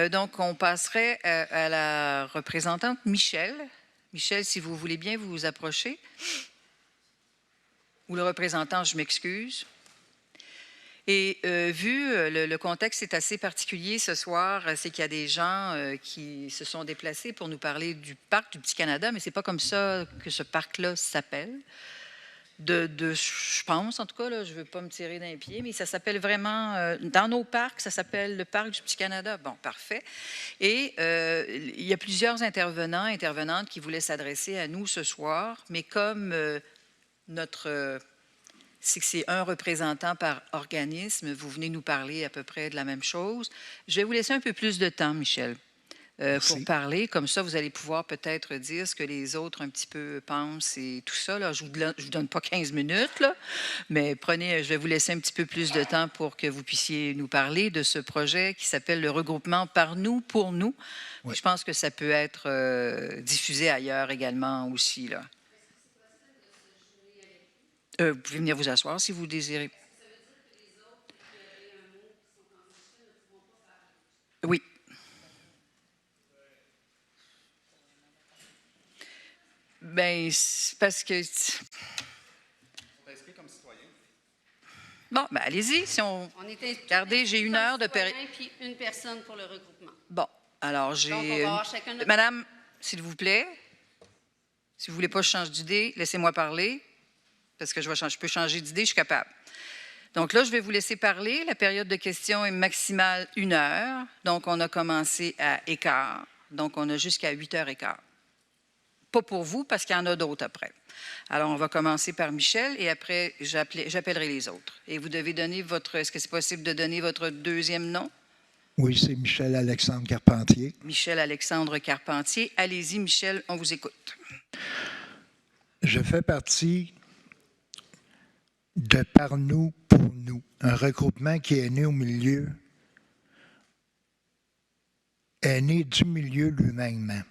Donc, on passerait à la représentante Michel. Michel, si vous voulez bien vous approcher. Ou le représentant, je m'excuse. Et vu le contexte est assez particulier ce soir, c'est qu'il y a des gens qui se sont déplacés pour nous parler du parc du Petit-Canada, mais ce n'est pas comme ça que ce parc-là s'appelle. Je pense, en tout cas, là, je ne veux pas me tirer d'un pied, mais ça s'appelle vraiment, dans nos parcs, ça s'appelle le parc du Petit-Canada. Bon, parfait. Et il y a plusieurs intervenants, intervenantes qui voulaient s'adresser à nous ce soir, mais comme c'est que c'est un représentant par organisme, vous venez nous parler à peu près de la même chose. Je vais vous laisser un peu plus de temps, Michel, pour parler. Comme ça, vous allez pouvoir peut-être dire ce que les autres un petit peu pensent et tout ça. Là. Je ne vous donne pas 15 minutes, là, mais je vais vous laisser un petit peu plus de temps pour que vous puissiez nous parler de ce projet qui s'appelle le regroupement Par nous, pour nous. Oui. Je pense que ça peut être diffusé ailleurs également aussi, là. Vous pouvez venir vous asseoir si vous désirez. Oui. Bien, c'est parce que... comme citoyen. Bon, bien, allez-y. Si regardez, j'ai 1 heure de période. Puis une personne pour le regroupement. Bon, alors j'ai... Donc, on va avoir chacun notre... Madame, s'il vous plaît, si vous ne voulez pas que je change d'idée, laissez-moi parler, parce que je peux changer d'idée, je suis capable. Donc là, je vais vous laisser parler. La période de questions est maximale 1 heure. Donc, on a commencé à écart. Donc, on a jusqu'à 8h15. Pas pour vous, parce qu'il y en a d'autres après. Alors, on va commencer par Michel et après, j'appellerai les autres. Et vous devez donner votre... Est-ce que c'est possible de donner votre deuxième nom? Oui, c'est Michel-Alexandre Carpentier. Michel-Alexandre Carpentier. Allez-y, Michel, on vous écoute. Je fais partie de Par nous, pour nous, un regroupement qui est né du milieu lui-même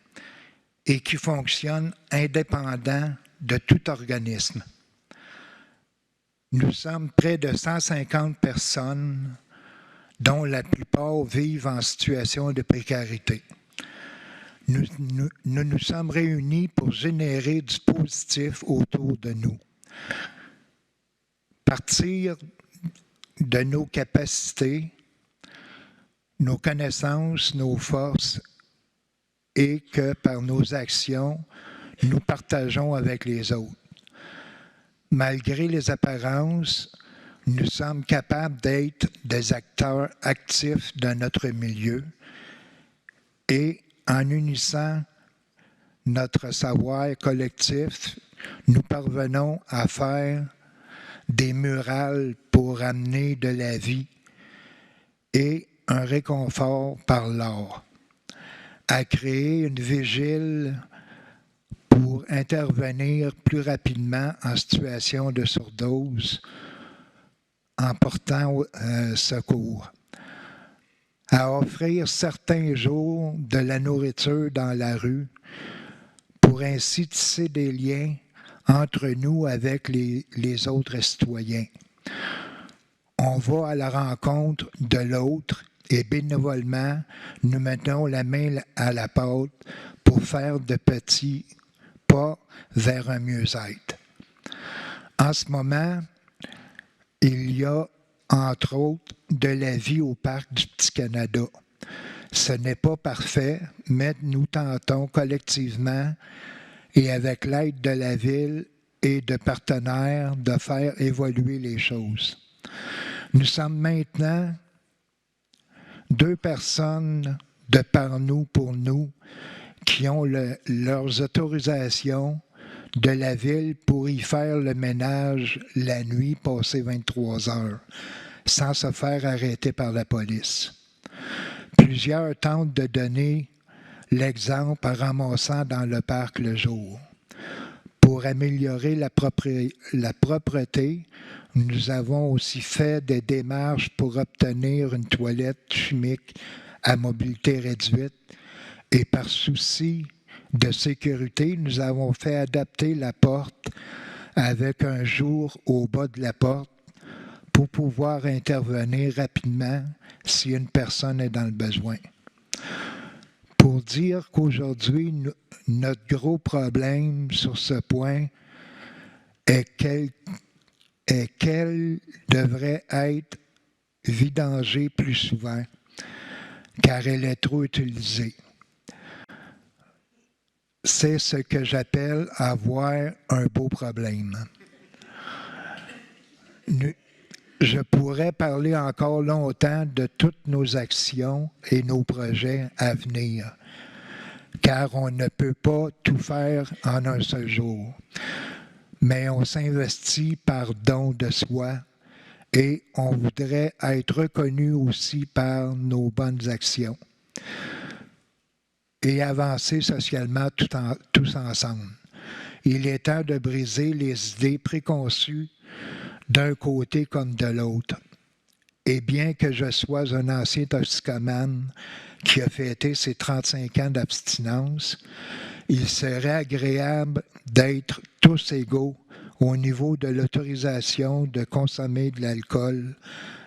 et qui fonctionne indépendant de tout organisme. Nous sommes près de 150 personnes, dont la plupart vivent en situation de précarité. Nous sommes réunis pour générer du positif autour de nous. Partir de nos capacités, nos connaissances, nos forces, et que par nos actions, nous partageons avec les autres. Malgré les apparences, nous sommes capables d'être des acteurs actifs de notre milieu et en unissant notre savoir collectif, nous parvenons à faire des murales pour amener de la vie et un réconfort par l'art, à créer une vigile pour intervenir plus rapidement en situation de surdose en portant secours, à offrir certains jours de la nourriture dans la rue pour ainsi tisser des liens entre nous avec les autres citoyens. On va à la rencontre de l'autre et bénévolement, nous mettons la main à la pâte pour faire de petits pas vers un mieux-être. En ce moment, il y a, entre autres, de la vie au parc du Petit-Canada. Ce n'est pas parfait, mais nous tentons collectivement et avec l'aide de la Ville et de partenaires de faire évoluer les choses. Nous sommes maintenant 2 personnes de Par nous, pour nous, qui ont leurs autorisations de la Ville pour y faire le ménage la nuit, passé 23 heures, sans se faire arrêter par la police. Plusieurs tentent de donner l'exemple en ramassant dans le parc le jour. Pour améliorer la propreté, nous avons aussi fait des démarches pour obtenir une toilette chimique à mobilité réduite et par souci de sécurité, nous avons fait adapter la porte avec un jour au bas de la porte pour pouvoir intervenir rapidement si une personne est dans le besoin. pour dire qu'aujourd'hui, notre gros problème sur ce point est qu'elle devrait être vidangée plus souvent, car elle est trop utilisée. C'est ce que j'appelle avoir un beau problème. Je pourrais parler encore longtemps de toutes nos actions et nos projets à venir, car on ne peut pas tout faire en un seul jour. Mais on s'investit par don de soi et on voudrait être reconnu aussi par nos bonnes actions et avancer socialement tous ensemble. Il est temps de briser les idées préconçues d'un côté comme de l'autre. Et bien que je sois un ancien toxicomane qui a fêté ses 35 ans d'abstinence, il serait agréable d'être tous égaux au niveau de l'autorisation de consommer de l'alcool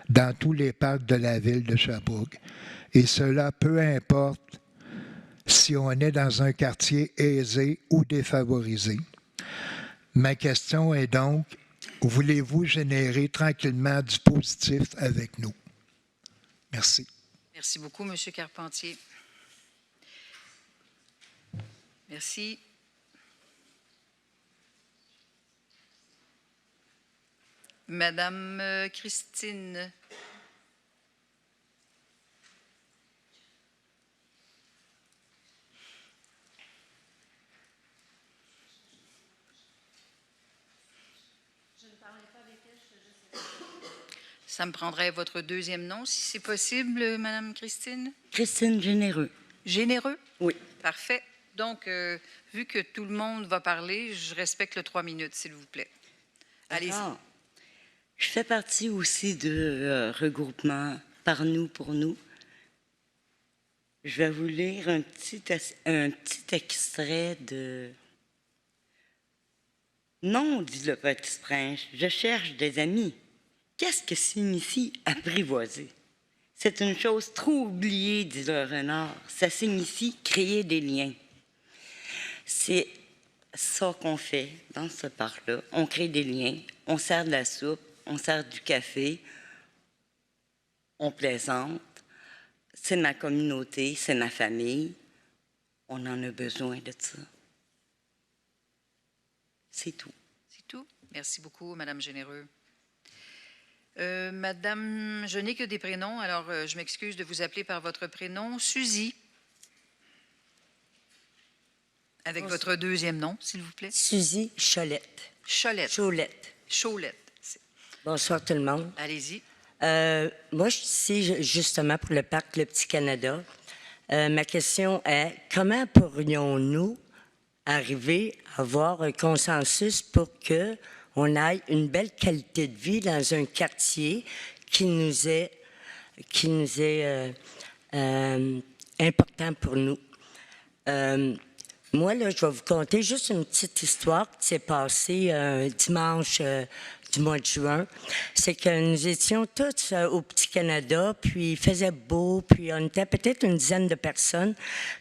dans tous les parcs de la ville de Sherbrooke. Et cela peu importe si on est dans un quartier aisé ou défavorisé. Ma question est donc, voulez-vous générer tranquillement du positif avec nous? Merci. Merci beaucoup, M. Carpentier. Merci. Madame Christine. Ça me prendrait votre deuxième nom, si c'est possible, Madame Christine. Christine Généreux. Généreux? Oui. Parfait. Donc, vu que tout le monde va parler, je respecte le 3 minutes, s'il vous plaît. Allez-y. Je fais partie aussi de regroupement Par nous, pour nous. Je vais vous lire un petit extrait de... Non, dit le petit prince, je cherche des amis. Qu'est-ce que signifie apprivoiser? C'est une chose trop oubliée, dit le renard. Ça signifie créer des liens. C'est ça qu'on fait dans ce parc-là. On crée des liens, on sert de la soupe, on sert du café, on plaisante. C'est ma communauté, c'est ma famille. On en a besoin de ça. C'est tout. C'est tout? Merci beaucoup, Madame Généreux. Madame, je n'ai que des prénoms, alors je m'excuse de vous appeler par votre prénom. Suzy. Avec votre deuxième nom, s'il vous plaît. Suzy Cholette. Cholette. Cholette. Cholette. Bonsoir tout le monde. Allez-y. Moi, je suis ici justement pour le parc Le Petit Canada. Ma question est, comment pourrions-nous arriver à avoir un consensus pour qu'on ait une belle qualité de vie dans un quartier qui nous est important pour nous? Moi, là, je vais vous conter juste une petite histoire qui s'est passée un dimanche du mois de juin. C'est que nous étions tous au Petit Canada, puis il faisait beau, puis on était peut-être une dizaine de personnes.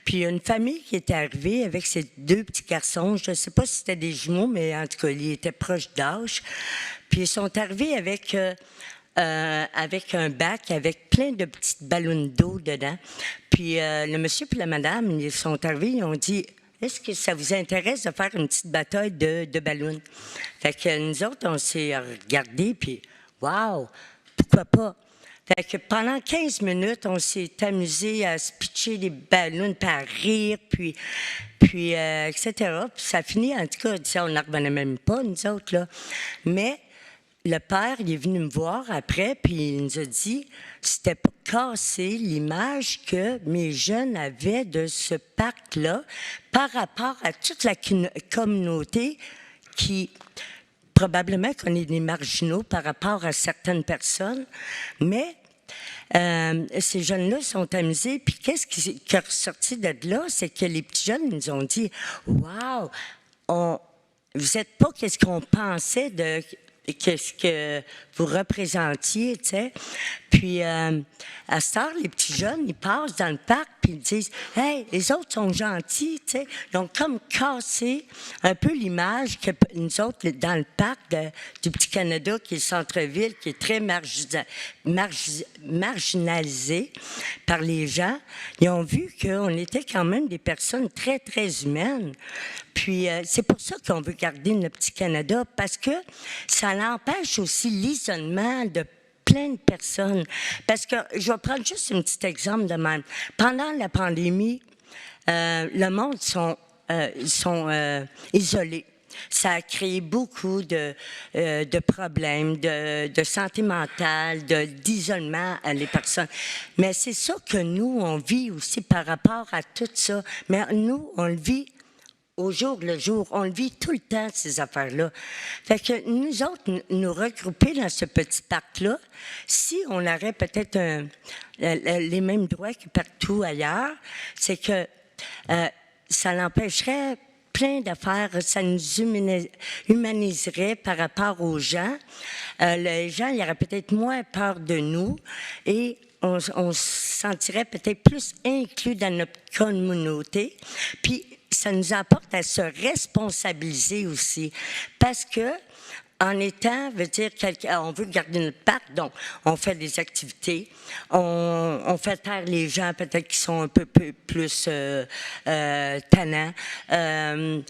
Puis il y a une famille qui était arrivée avec ses 2 petits garçons. Je ne sais pas si c'était des jumeaux, mais en tout cas, ils étaient proches d'âge. Puis ils sont arrivés avec un bac avec plein de petites ballons d'eau dedans. Puis le monsieur et la madame, ils sont arrivés, ils ont dit... Est-ce que ça vous intéresse de faire une petite bataille de ballons? Fait que nous autres, on s'est regardés, puis wow, pourquoi pas? Fait que pendant 15 minutes, on s'est amusé à se pitcher des ballons, puis à rire, puis etc. Puis ça finit, en tout cas, on n'en revenait même pas, nous autres, là. Mais le père, il est venu me voir après, puis il nous a dit, c'était pour casser l'image que mes jeunes avaient de ce parc-là par rapport à toute la communauté qui, probablement qu'on est des marginaux par rapport à certaines personnes, mais ces jeunes-là sont amusés. Puis qu'est-ce qui est ressorti de là? C'est que les petits jeunes nous ont dit, « Wow, vous n'êtes pas qu'est-ce qu'on pensait de... » qu'est-ce que vous représentiez, tu sais. Puis, à cette heure, les petits jeunes, ils passent dans le parc, puis ils disent « Hey, les autres sont gentils », tu sais. Ils ont comme cassé un peu l'image que nous autres, dans le parc du Petit-Canada, qui est le centre-ville, qui est très marginalisé par les gens, ils ont vu qu'on était quand même des personnes très, très humaines. Puis, c'est pour ça qu'on veut garder le Petit-Canada, parce que ça empêche aussi l'isolement de plein de personnes. Parce que, je vais prendre juste un petit exemple de même. Pendant la pandémie, le monde sont isolés. Ça a créé beaucoup de problèmes de santé mentale, d'isolement à les personnes. Mais c'est ça que nous, on vit aussi par rapport à tout ça. Mais nous, on le vit au jour le jour. On le vit tout le temps, ces affaires-là. Fait que nous autres, nous regrouper dans ce petit parc-là, si on aurait peut-être les mêmes droits que partout ailleurs, c'est que ça l'empêcherait plein d'affaires, ça nous humaniserait par rapport aux gens. Les gens, il y aurait peut-être moins peur de nous et on se sentirait peut-être plus inclus dans notre communauté. Puis, ça nous apporte à se responsabiliser aussi. Parce que, en étant, veut dire, on veut garder notre parc, donc on fait des activités, on fait taire les gens peut-être qui sont un peu plus tannants. Tu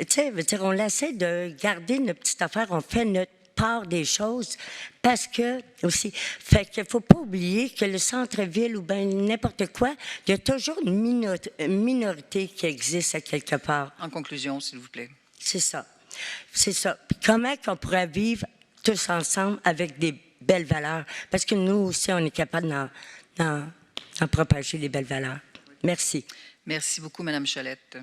sais, veut dire, on essaie de garder notre petite affaire, on fait notre part des choses parce que aussi, fait qu'il faut pas oublier que le centre-ville ou bien n'importe quoi, il y a toujours une minorité qui existe à quelque part. En conclusion, s'il vous plaît. C'est ça. C'est ça. Puis comment qu'on pourrait vivre tous ensemble avec des belles valeurs? Parce que nous aussi, on est capable d'en propager les belles valeurs. Merci. Merci beaucoup, Mme Cholette.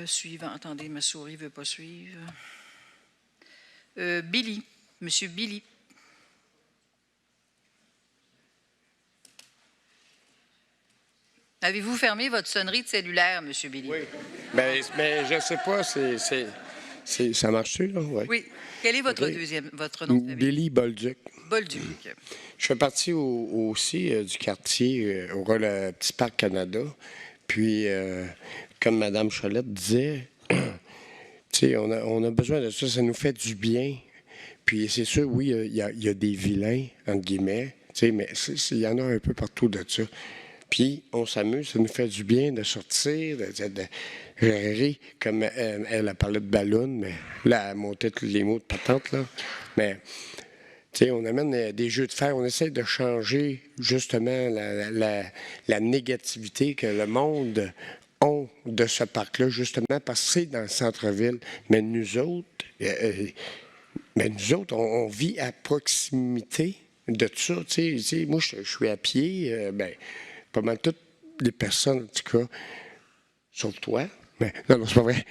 Suivant. Attendez, ma souris ne veut pas suivre. Billy. Monsieur Billy. Avez-vous fermé votre sonnerie de cellulaire, Monsieur Billy? Oui. Mais je ne sais pas, ça marche-tu, là? Ouais. Oui. Quel est votre nom de famille? Billy Bolduc. Bolduc. Je fais partie aussi du quartier au le Petit Parc Canada. Puis, comme Mme Cholette disait, on a besoin de ça, ça nous fait du bien. Puis c'est sûr, oui, il y a des vilains, entre guillemets, mais il y en a un peu partout de ça. Puis on s'amuse, ça nous fait du bien de sortir, de rire, comme elle a parlé de ballon, mais là, elle montait tous les mots de patente, là. Mais, on amène des jeux de fer, on essaie de changer, justement, la négativité que le monde a de ce parc-là, justement, parce que c'est dans le centre-ville. Mais nous autres, on vit à proximité de tout ça. Moi, je suis à pied, pas mal toutes les personnes, en tout cas, sauf toi. Mais, non, c'est pas vrai.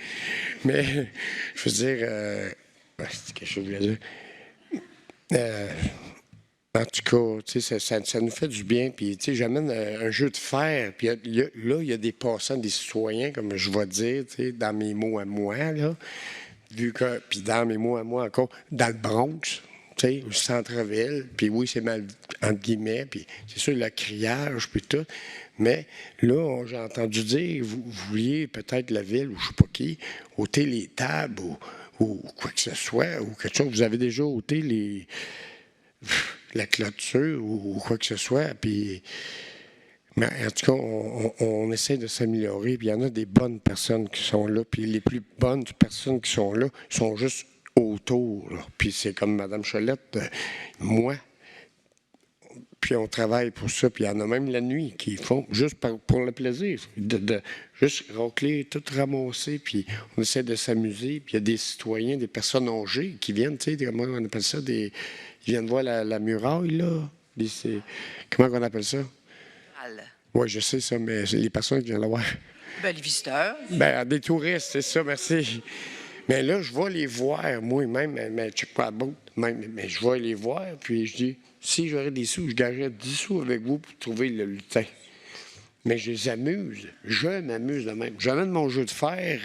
Mais, je veux dire, c'est quelque chose que je voulais dire. En tout cas, ça nous fait du bien. Puis, j'amène un jeu de fer. Puis là, il y a des passants, des citoyens, comme je vais dire, dans mes mots à moi, là. Puis dans mes mots à moi encore, dans le Bronx, au centre-ville. Puis oui, c'est mal, entre guillemets. Puis c'est sûr, le criage, puis tout. Mais là, j'ai entendu dire, vous vouliez peut-être la ville, ou je ne sais pas qui, ôter les tables, ou quoi que ce soit, ou quelque chose. Vous avez déjà ôté la clôture ou quoi que ce soit. Puis, mais en tout cas, on essaie de s'améliorer. Puis il y en a des bonnes personnes qui sont là. Puis les plus bonnes personnes qui sont là sont juste autour. Là. Puis c'est comme Mme Cholette, moi. Puis on travaille pour ça. Puis il y en a même la nuit qui font juste pour le plaisir. De juste racler, tout ramasser. Puis on essaie de s'amuser. Puis il y a des citoyens, des personnes âgées qui viennent, comment on appelle ça, ils viennent voir la muraille, là. Comment on appelle ça? Oui, je sais ça, mais c'est les personnes qui viennent la voir. Les visiteurs. Des touristes, c'est ça, merci. Mais là, je vais les voir, moi-même, mais check pas mais je vais les voir, puis je dis, si j'aurais des sous, je gagerais 10 sous avec vous pour trouver le lutin. Mais je les amuse. Je m'amuse de même. J'amène mon jeu de fer,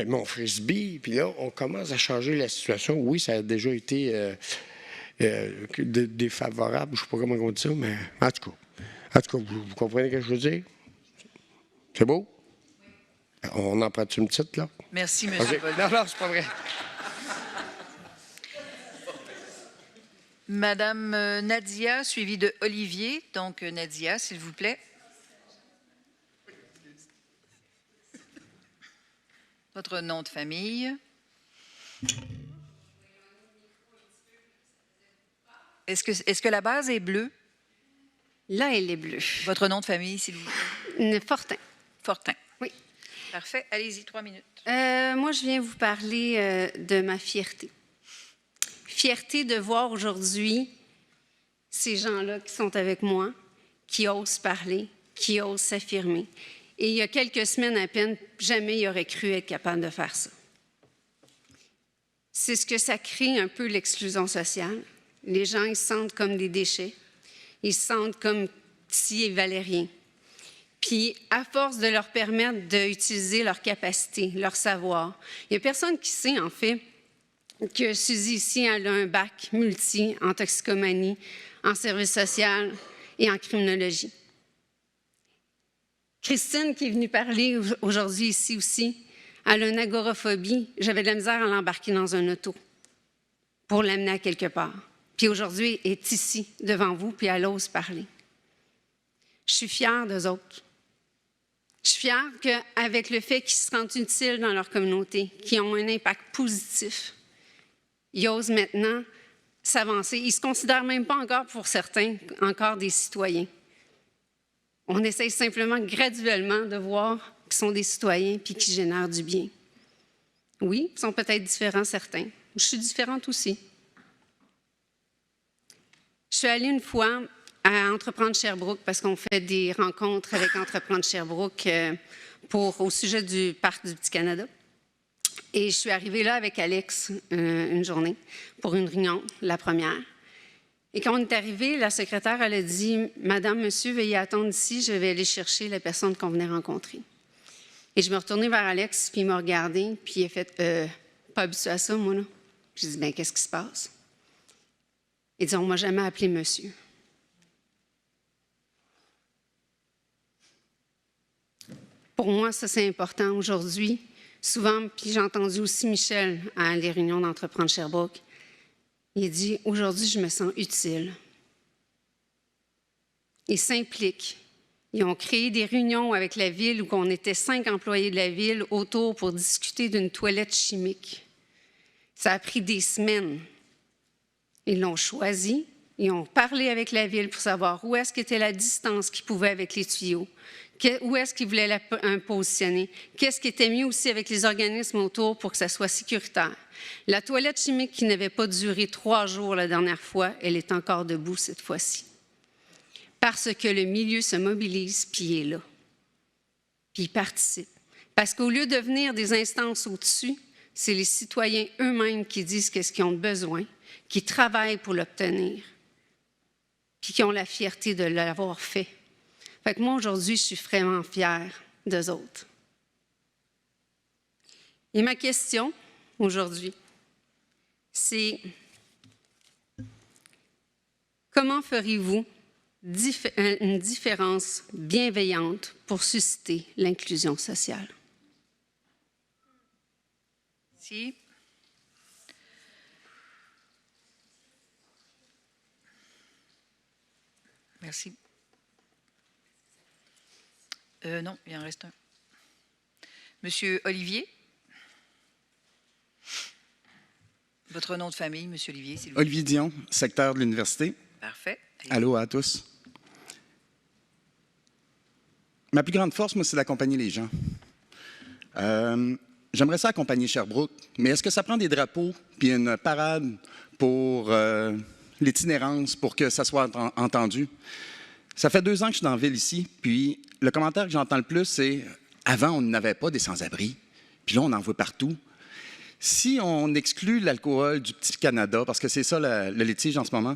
mon frisbee, puis là, on commence à changer la situation. Oui, ça a déjà été défavorable, je ne sais pas comment on dit ça, mais en tout cas, vous comprenez ce que je veux dire? C'est beau? On en prend une petite, là? Merci, M. OK. Volpe. Non, c'est pas vrai. Madame Nadia, suivie de Olivier. Donc, Nadia, s'il vous plaît. Votre nom de famille. Est-ce que la base est bleue? Là, elle est bleue. Votre nom de famille, s'il vous plaît. Fortin. Fortin. Oui. Parfait. Allez-y, 3 minutes. Moi, je viens vous parler de ma fierté. Fierté de voir aujourd'hui ces gens-là qui sont avec moi, qui osent parler, qui osent s'affirmer. Et il y a quelques semaines à peine, jamais il aurait cru être capable de faire ça. C'est ce que ça crée un peu l'exclusion sociale. Les gens, ils se sentent comme des déchets. Ils se sentent comme s'ils ne valaient rien. Puis, à force de leur permettre d'utiliser leur capacité, leur savoir, il n'y a personne qui sait, en fait, que Suzy ici, elle a un bac multi en toxicomanie, en service social et en criminologie. Christine, qui est venue parler aujourd'hui ici aussi, elle a une agoraphobie. J'avais de la misère à l'embarquer dans un auto pour l'amener à quelque part. Puis aujourd'hui, elle est ici, devant vous, puis elle ose parler. Je suis fière d'eux autres. Je suis fière qu'avec le fait qu'ils se rendent utiles dans leur communauté, qu'ils ont un impact positif, ils osent maintenant s'avancer. Ils ne se considèrent même pas encore, pour certains, encore des citoyens. On essaye simplement graduellement de voir qu'ils sont des citoyens puis qu'ils génèrent du bien. Oui, ils sont peut-être différents, certains. Je suis différente aussi. Je suis allée une fois à Entreprendre Sherbrooke parce qu'on fait des rencontres avec Entreprendre Sherbrooke au sujet du Parc du Petit-Canada. Et je suis arrivée là avec Alex une journée pour une réunion, la première. Et quand on est arrivé, la secrétaire, elle a dit « Madame, monsieur, veuillez attendre ici, je vais aller chercher la personne qu'on venait rencontrer. » Et je me retournée vers Alex, puis il m'a regardé, puis il a fait « Pas habitué à ça, moi, là. » J'ai dit « Bien, qu'est-ce qui se passe? » Il dit « On ne m'a jamais appelé monsieur. » Pour moi, ça, c'est important aujourd'hui. Souvent, puis j'ai entendu aussi Michel à les réunions d'Entreprendre Sherbrooke. Il dit, aujourd'hui, je me sens utile. Ils s'impliquent. Ils ont créé des réunions avec la ville où on était 5 employés de la ville autour pour discuter d'une toilette chimique. Ça a pris des semaines. Ils l'ont choisi. Ils ont parlé avec la ville pour savoir où est-ce qu'était la distance qu'ils pouvaient avec les tuyaux. Où est-ce qu'ils voulaient la positionner? Qu'est-ce qui était mieux aussi avec les organismes autour pour que ça soit sécuritaire? La toilette chimique qui n'avait pas duré 3 jours la dernière fois, elle est encore debout cette fois-ci. Parce que le milieu se mobilise, puis il est là. Puis il participe. Parce qu'au lieu de venir des instances au-dessus, c'est les citoyens eux-mêmes qui disent qu'est-ce qu'ils ont besoin, qui travaillent pour l'obtenir, puis qui ont la fierté de l'avoir fait. Fait que moi, aujourd'hui, je suis vraiment fière d'eux autres. Et ma question, aujourd'hui, c'est comment ferez-vous une différence bienveillante pour susciter l'inclusion sociale? Merci. Merci. Non, il en reste un. Monsieur Olivier. Votre nom de famille, Monsieur Olivier, s'il vous plaît. Olivier Dion, secteur de l'université. Parfait. Allô à tous. Ma plus grande force, moi, c'est d'accompagner les gens. J'aimerais ça accompagner Sherbrooke, mais est-ce que ça prend des drapeaux puis une parade pour l'itinérance, pour que ça soit entendu? Ça fait 2 ans que je suis dans la ville ici, puis le commentaire que j'entends le plus, c'est « Avant, on n'avait pas des sans-abri, puis là, on en voit partout. » Si on exclut l'alcool du Petit Canada, parce que c'est ça le litige en ce moment,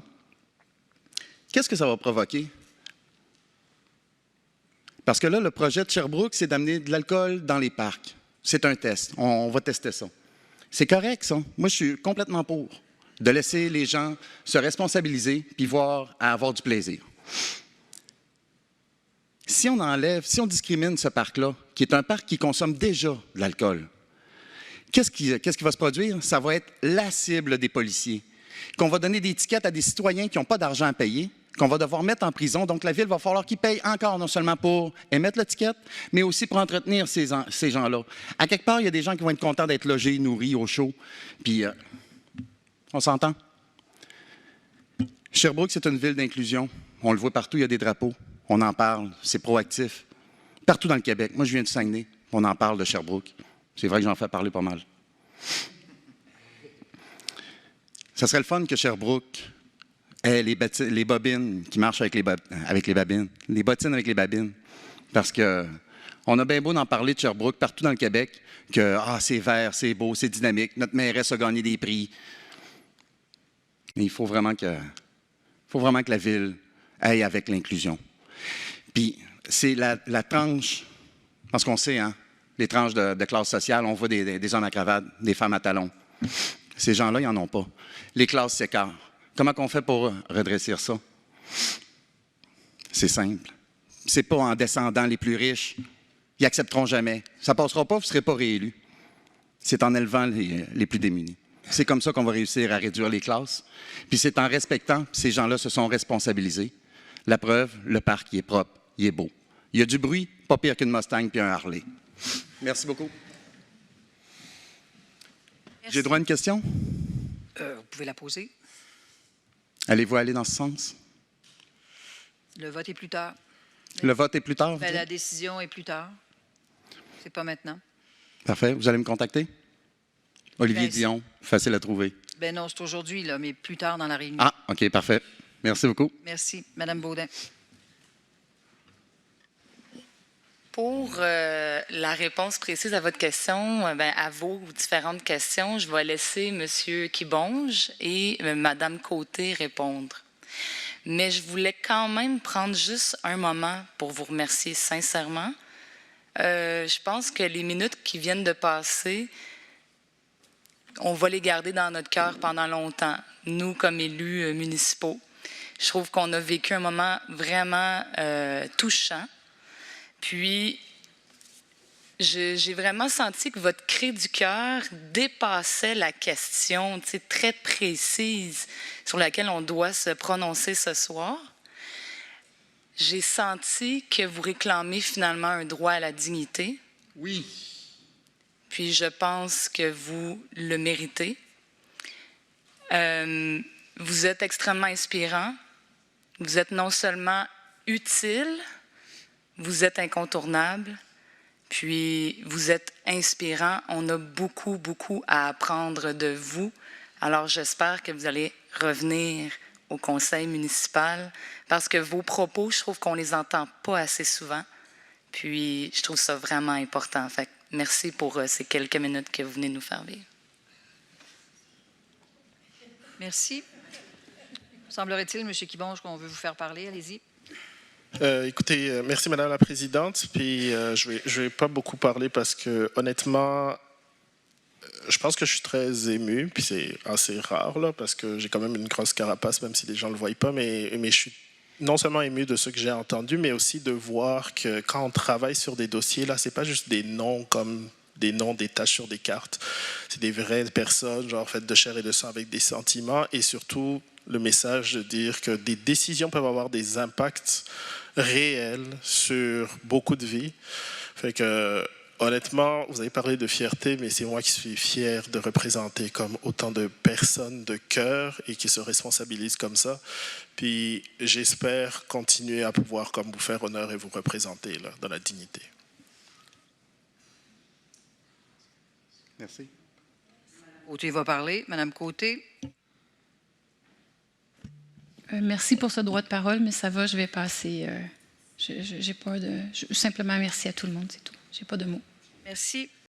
qu'est-ce que ça va provoquer? Parce que là, le projet de Sherbrooke, c'est d'amener de l'alcool dans les parcs. C'est un test. On va tester ça. C'est correct, ça. Moi, je suis complètement pour de laisser les gens se responsabiliser puis voir à avoir du plaisir. Si on discrimine ce parc-là, qui est un parc qui consomme déjà de l'alcool, qu'est-ce qui va se produire? Ça va être la cible des policiers. Qu'on va donner des tickets à des citoyens qui n'ont pas d'argent à payer, qu'on va devoir mettre en prison. Donc, la Ville va falloir qu'ils payent encore, non seulement pour émettre le ticket, mais aussi pour entretenir ces gens-là. À quelque part, il y a des gens qui vont être contents d'être logés, nourris, au chaud. Puis, on s'entend? Sherbrooke, c'est une ville d'inclusion. On le voit partout, il y a des drapeaux. On en parle, c'est proactif. Partout dans le Québec. Moi, je viens du Saguenay. On en parle de Sherbrooke. C'est vrai que j'en fais parler pas mal. Ça serait le fun que Sherbrooke ait les bobines qui marchent avec les babines. Les bottines avec les babines. Parce que on a bien beau d'en parler de Sherbrooke partout dans le Québec, que c'est vert, c'est beau, c'est dynamique, notre mairesse a gagné des prix. Mais il faut vraiment que la Ville aille avec l'inclusion. Puis, c'est la tranche, parce qu'on sait, hein, les tranches de classe sociale, on voit des hommes à cravate, des femmes à talons. Ces gens-là, ils n'en ont pas. Les classes s'écartent. Comment on fait pour redresser ça? C'est simple. C'est pas en descendant les plus riches. Ils n'accepteront jamais. Ça ne passera pas, vous ne serez pas réélus. C'est en élevant les plus démunis. C'est comme ça qu'on va réussir à réduire les classes. Puis c'est en respectant, ces gens-là se sont responsabilisés. La preuve, le parc, il est propre, il est beau. Il y a du bruit, pas pire qu'une Mustang puis un Harley. Merci beaucoup. Merci. J'ai droit à une question? Vous pouvez la poser. Allez-vous aller dans ce sens? Le vote est plus tard. Le vote est plus tard? vous Ben, dites? la décision est plus tard. C'est pas maintenant. Parfait. Vous allez me contacter? Olivier Ben, Dion, facile à trouver. Ben non, c'est aujourd'hui, là, mais plus tard dans la réunion. Ah, OK, parfait. Merci beaucoup. Merci. Madame Baudin. Pour la réponse précise à votre question, à vos différentes questions, je vais laisser M. Kibonge et Mme Côté répondre. Mais je voulais quand même prendre juste un moment pour vous remercier sincèrement. Je pense que les minutes qui viennent de passer, on va les garder dans notre cœur pendant longtemps, nous comme élus municipaux. Je trouve qu'on a vécu un moment vraiment touchant. Puis, j'ai vraiment senti que votre cri du cœur dépassait la question très précise sur laquelle on doit se prononcer ce soir. J'ai senti que vous réclamez finalement un droit à la dignité. Oui. Puis, je pense que vous le méritez. Vous êtes extrêmement inspirant. Vous êtes non seulement utile, vous êtes incontournable, puis vous êtes inspirant. On a beaucoup, beaucoup à apprendre de vous. Alors, j'espère que vous allez revenir au conseil municipal parce que vos propos, je trouve qu'on les entend pas assez souvent. Puis, je trouve ça vraiment important. Fait que merci pour ces quelques minutes que vous venez nous faire vivre. Merci. Semblerait-il, M. Kibonge, qu'on veut vous faire parler. Allez-y. Écoutez, merci Madame la Présidente. Puis je vais pas beaucoup parler parce que honnêtement, je pense que je suis très ému. Puis c'est assez rare là parce que j'ai quand même une grosse carapace, même si les gens le voient pas. Mais je suis non seulement ému de ce que j'ai entendu, mais aussi de voir que quand on travaille sur des dossiers là, c'est pas juste des noms comme des noms, des tâches sur des cartes. C'est des vraies personnes, genre faites de chair et de sang avec des sentiments et surtout le message de dire que des décisions peuvent avoir des impacts réels sur beaucoup de vies. Fait que, honnêtement, vous avez parlé de fierté, mais c'est moi qui suis fier de représenter comme autant de personnes de cœur et qui se responsabilisent comme ça. Puis j'espère continuer à pouvoir comme vous faire honneur et vous représenter là, dans la dignité. Merci. Côté va parler. Madame Côté. Merci pour ce droit de parole, mais ça va, je vais passer. J'ai pas de. Simplement merci à tout le monde, c'est tout. J'ai pas de mots. Merci.